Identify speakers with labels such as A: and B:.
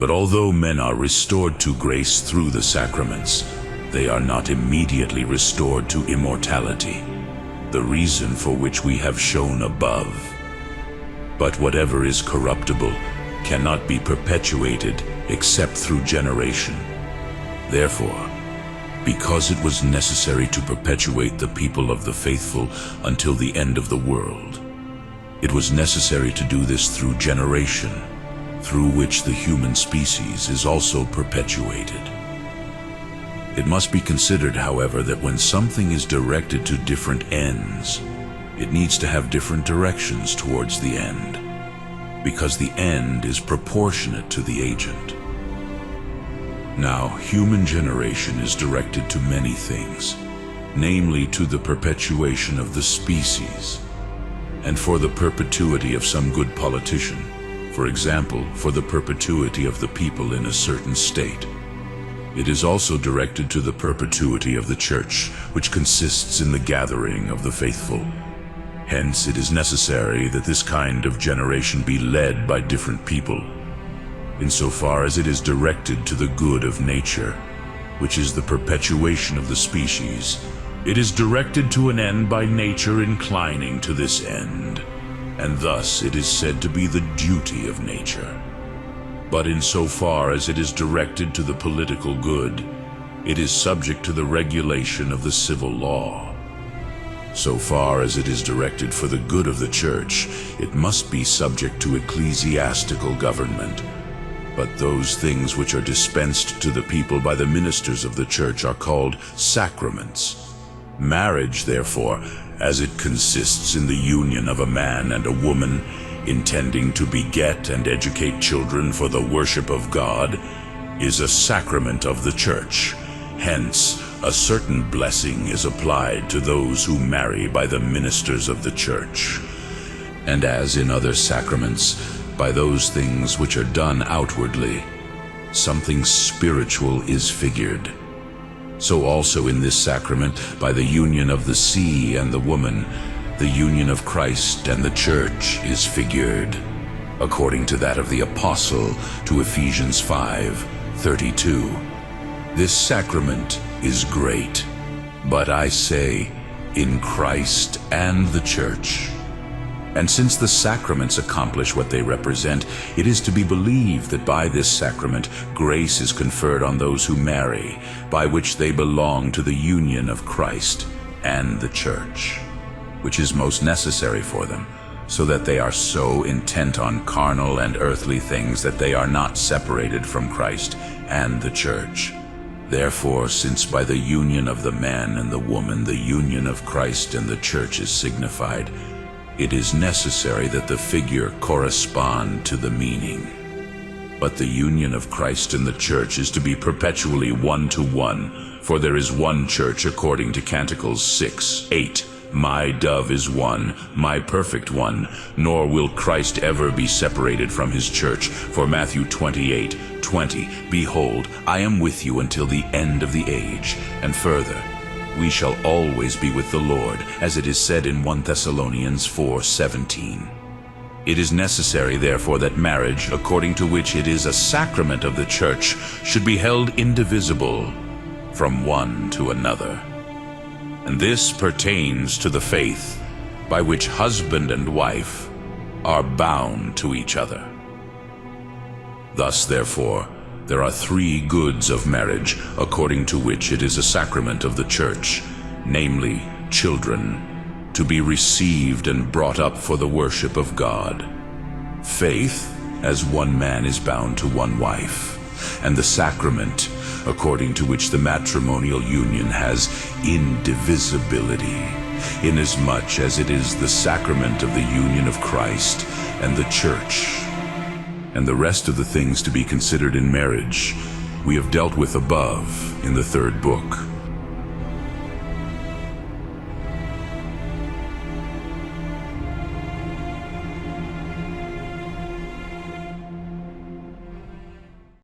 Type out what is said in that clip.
A: But although men are restored to grace through the sacraments, they are not immediately restored to immortality, the reason for which we have shown above. But whatever is corruptible cannot be perpetuated except through generation. Therefore, because it was necessary to perpetuate the people of the faithful until the end of the world, it was necessary to do this through generation, through which the human species is also perpetuated. It must be considered, however, that when something is directed to different ends, it needs to have different directions towards the end, because the end is proportionate to the agent. Now, human generation is directed to many things, namely to the perpetuation of the species, and for the perpetuity of some good politician, for example, for the perpetuity of the people in a certain state. It is also directed to the perpetuity of the Church, which consists in the gathering of the faithful. Hence, it is necessary that this kind of generation be led by different people, insofar as it is directed to the good of nature, which is the perpetuation of the species. It is directed to an end by nature inclining to this end, and thus it is said to be the duty of nature. But insofar as it is directed to the political good, it is subject to the regulation of the civil law. So far as it is directed for the good of the Church, it must be subject to ecclesiastical government. But those things which are dispensed to the people by the ministers of the Church are called sacraments. Marriage, therefore, as it consists in the union of a man and a woman, intending to beget and educate children for the worship of God, is a sacrament of the Church. Hence, a certain blessing is applied to those who marry by the ministers of the Church. And as in other sacraments, by those things which are done outwardly, something spiritual is figured. So also in this sacrament, by the union of the sea and the woman, the union of Christ and the Church is figured, according to that of the Apostle to Ephesians 5:32. This sacrament is great, but I say, in Christ and the Church. And since the sacraments accomplish what they represent, it is to be believed that by this sacrament grace is conferred on those who marry, by which they belong to the union of Christ and the Church, which is most necessary for them, so that they are so intent on carnal and earthly things that they are not separated from Christ and the Church. Therefore, since by the union of the man and the woman the union of Christ and the Church is signified, it is necessary that the figure correspond to the meaning. But the union of Christ and the Church is to be perpetually one-to-one, for there is one Church according to Canticles 6:8. My dove is one, my perfect one, nor will Christ ever be separated from his Church. For Matthew 28:20, Behold, I am with you until the end of the age. And further, we shall always be with the Lord, as it is said in 1 Thessalonians 4:17. It is necessary, therefore, that marriage, according to which it is a sacrament of the Church, should be held indivisible from one to another. And this pertains to the faith by which husband and wife are bound to each other. Thus, therefore, there are three goods of marriage, according to which it is a sacrament of the Church, namely, children, to be received and brought up for the worship of God; faith, as one man is bound to one wife; and the sacrament, according to which the matrimonial union has indivisibility, inasmuch as it is the sacrament of the union of Christ and the Church. And the rest of the things to be considered in marriage we have dealt with above in the third book.